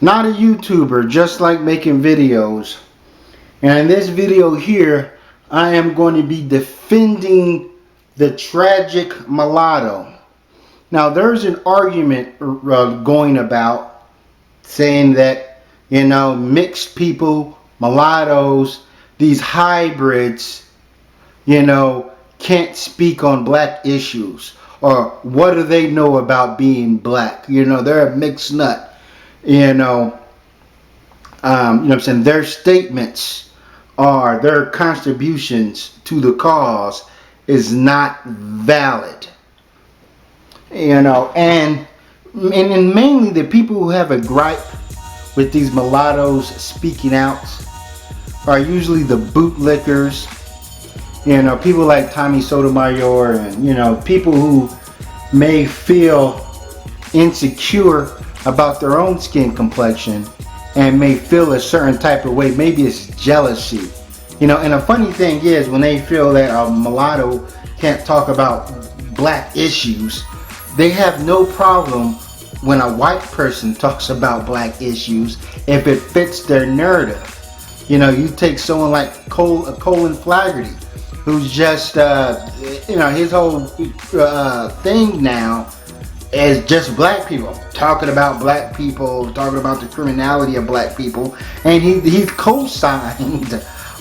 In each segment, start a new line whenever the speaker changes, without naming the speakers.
Not a YouTuber, just like making videos. And in this video here, I am going to be defending the tragic mulatto. Now, there's an argument going about saying that, mixed people, mulattoes, these hybrids, can't speak on black issues. Or what do they know about being black? They're a mixed nut. What I'm saying? Their statements or their contributions to the cause is not valid. And mainly the people who have a gripe with these mulattoes speaking out are usually the bootlickers. People like Tommy Sotomayor, and people who may feel insecure about their own skin complexion and may feel a certain type of way. Maybe it's jealousy. And the funny thing is, when they feel that a mulatto can't talk about black issues, they have no problem when a white person talks about black issues if it fits their narrative. You take someone like Colin Flaherty, who's just, his whole thing now is just black people, talking about black people, talking about the criminality of black people, and he's co-signed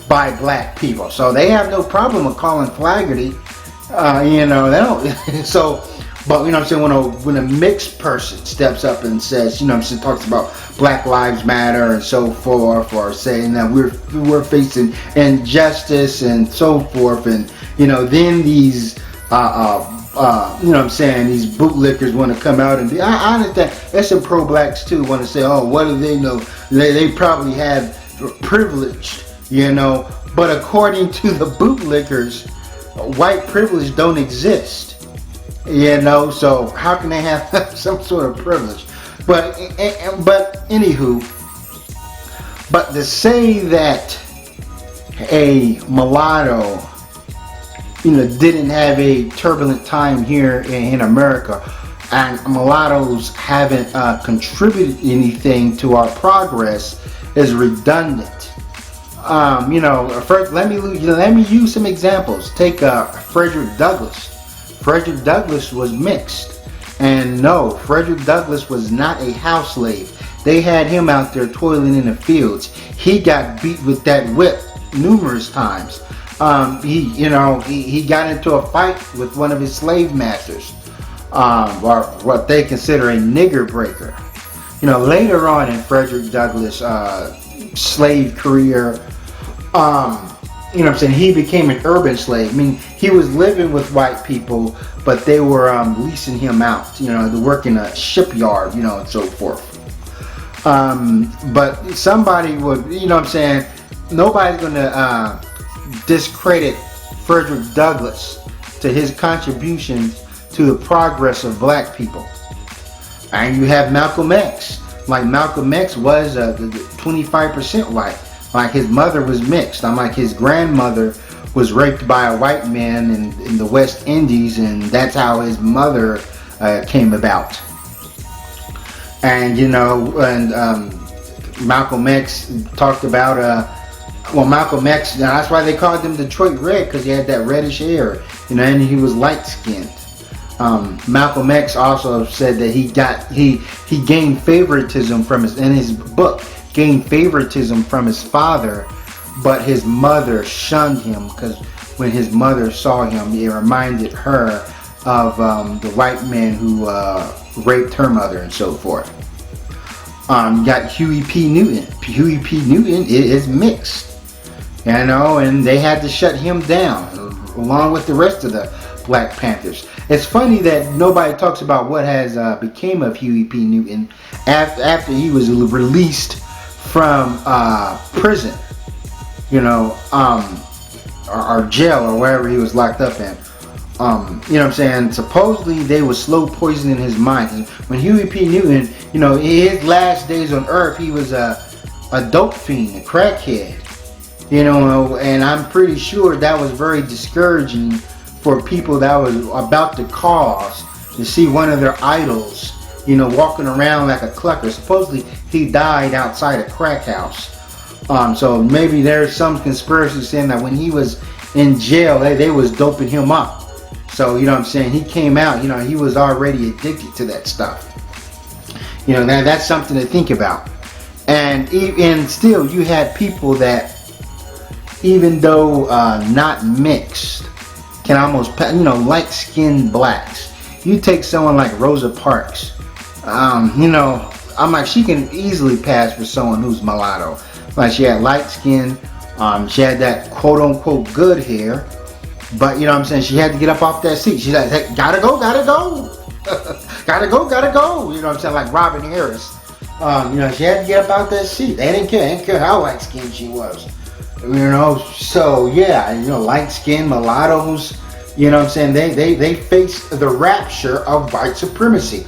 by black people, so they have no problem with Colin Flaherty. They don't. So, but what I'm saying, when a mixed person steps up and says, talks about Black Lives Matter and so forth, or saying that we're facing injustice and so forth, and then these these bootlickers want to come out and be. I understand. There's some pro-blacks too want to say, oh, what do they know? They probably have privilege, But according to the bootlickers, white privilege don't exist. So how can they have some sort of privilege? But anywho, but to say that a mulatto, didn't have a turbulent time here in America, and mulattoes haven't contributed anything to our progress is redundant. First, let me use some examples. Take Frederick Douglass. Frederick Douglass was mixed, and no, Frederick Douglass was not a house slave. They had him out there toiling in the fields. He got beat with that whip numerous times. He got into a fight with one of his slave masters, or what they consider a nigger breaker. Later on in Frederick Douglass' slave career, he became an urban slave. I mean, he was living with white people, but they were leasing him out, to work in a shipyard, and so forth. But somebody would, nobody's going to discredit Frederick Douglass to his contributions to the progress of black people. And you have Malcolm X. Like, Malcolm X was 25% white. Like, his mother was mixed. Like, his grandmother was raped by a white man in the West Indies, and that's how his mother came about. And Malcolm X talked about Malcolm X, that's why they called him Detroit Red, because he had that reddish hair, and he was light-skinned. Malcolm X also said that he gained favoritism in his book, gained favoritism from his father, but his mother shunned him, because when his mother saw him, it reminded her of the white man who raped her mother and so forth. You got Huey P. Newton. Huey P. Newton is mixed. And they had to shut him down, along with the rest of the Black Panthers. It's funny that nobody talks about what has became of Huey P. Newton after he was released from prison, or jail, or wherever he was locked up in. Supposedly they were slow poisoning his mind. When Huey P. Newton, his last days on earth, he was a dope fiend, a crackhead. And I'm pretty sure that was very discouraging for people that was about the cause, to see one of their idols, walking around like a clucker. Supposedly he died outside a crack house. So maybe there's some conspiracy saying that when he was in jail, they was doping him up. So, he came out, he was already addicted to that stuff. That's something to think about. And still, you had people that, even though not mixed, can almost, light-skinned blacks. You take someone like Rosa Parks, I'm like, she can easily pass for someone who's mulatto. Like, she had light skin, she had that quote-unquote good hair, but, she had to get up off that seat. She's like, hey, gotta go. Gotta go. Like Robin Harris. She had to get up out that seat. They didn't care how light-skinned she was. So yeah, light-skinned mulattoes, they face the rapture of white supremacy.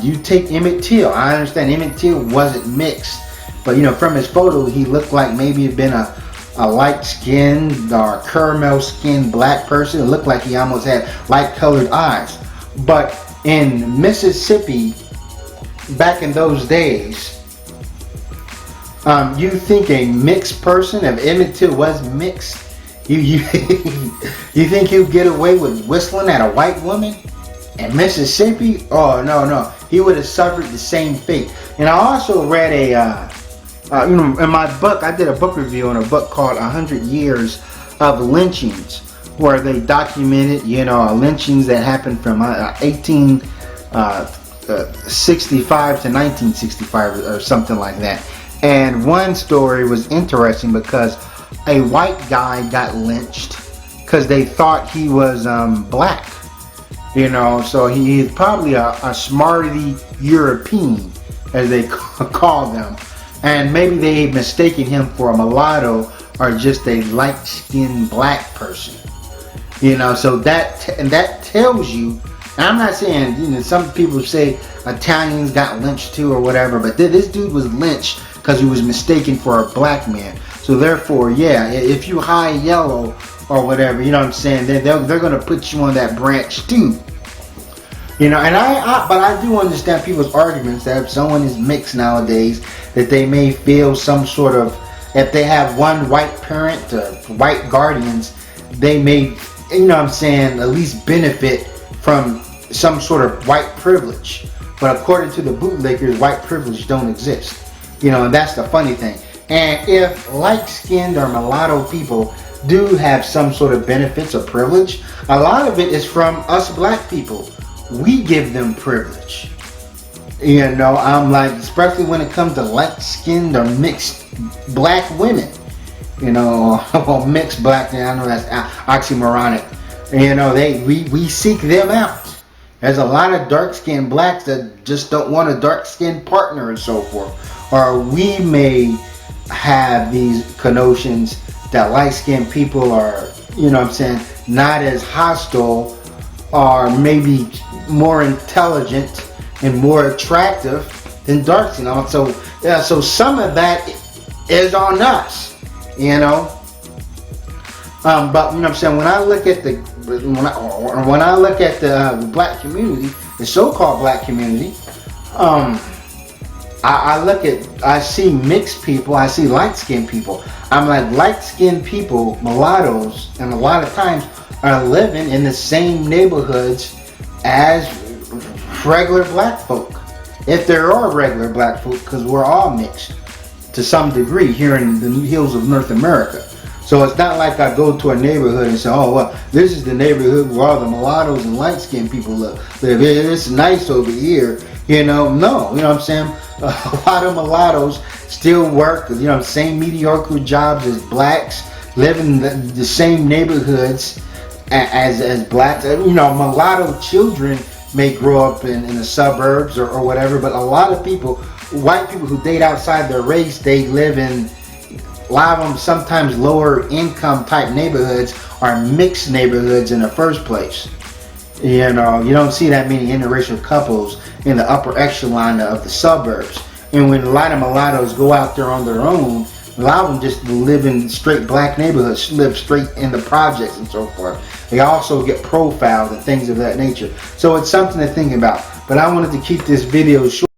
You take Emmett Till. I understand Emmett Till wasn't mixed, but from his photo, he looked like maybe he'd been a light-skinned or caramel-skinned black person. It looked like he almost had light-colored eyes. But in Mississippi, back in those days, you think a mixed person, if Emmett Till was mixed, you think he'd get away with whistling at a white woman in Mississippi? Oh, no. He would have suffered the same fate. And I also read in my book, I did a book review on a book called 100 Years of Lynchings, where they documented, lynchings that happened from 1865 to 1965 or something like that. And one story was interesting because a white guy got lynched because they thought he was black. So he's probably a smarty European, as they call them. And maybe they mistaken him for a mulatto or just a light-skinned black person. So that tells you, and I'm not saying, some people say Italians got lynched too or whatever, but this dude was lynched because he was mistaken for a black man. So therefore, yeah, if you high yellow or whatever, they're going to put you on that branch too. But I do understand people's arguments that if someone is mixed nowadays, that they may feel some sort of, if they have one white parent or white guardians, they may, at least benefit from some sort of white privilege. But according to the bootlickers, white privilege don't exist. And that's the funny thing. And if light-skinned or mulatto people do have some sort of benefits or privilege, a lot of it is from us black people. We give them privilege. I'm like, especially when it comes to light-skinned or mixed black women. Or mixed black, I know that's oxymoronic. We seek them out. There's a lot of dark-skinned blacks that just don't want a dark-skinned partner and so forth. Or we may have these connotations that light-skinned people are, not as hostile or maybe more intelligent and more attractive than dark skin. So some of that is on us, But when I look at the black community, the so-called black community, I see mixed people, I see light-skinned people. I'm like, light-skinned people, mulattoes, and a lot of times are living in the same neighborhoods as regular black folk. If there are regular black folk, because we're all mixed to some degree here in the hills of North America. So it's not like I go to a neighborhood and say, oh, well, this is the neighborhood where all the mulattoes and light-skinned people live. It's nice over here. No, A lot of mulattoes still work, same mediocre jobs as blacks, live in the same neighborhoods as blacks. Mulatto children may grow up in the suburbs or whatever, but a lot of people, white people who date outside their race, they live in a lot of them sometimes lower income type neighborhoods or mixed neighborhoods in the first place. You don't see that many interracial couples in the upper echelon of the suburbs. And when a lot of mulattoes go out there on their own, a lot of them just live in straight black neighborhoods, live straight in the projects and so forth. They also get profiled and things of that nature. So it's something to think about. But I wanted to keep this video short.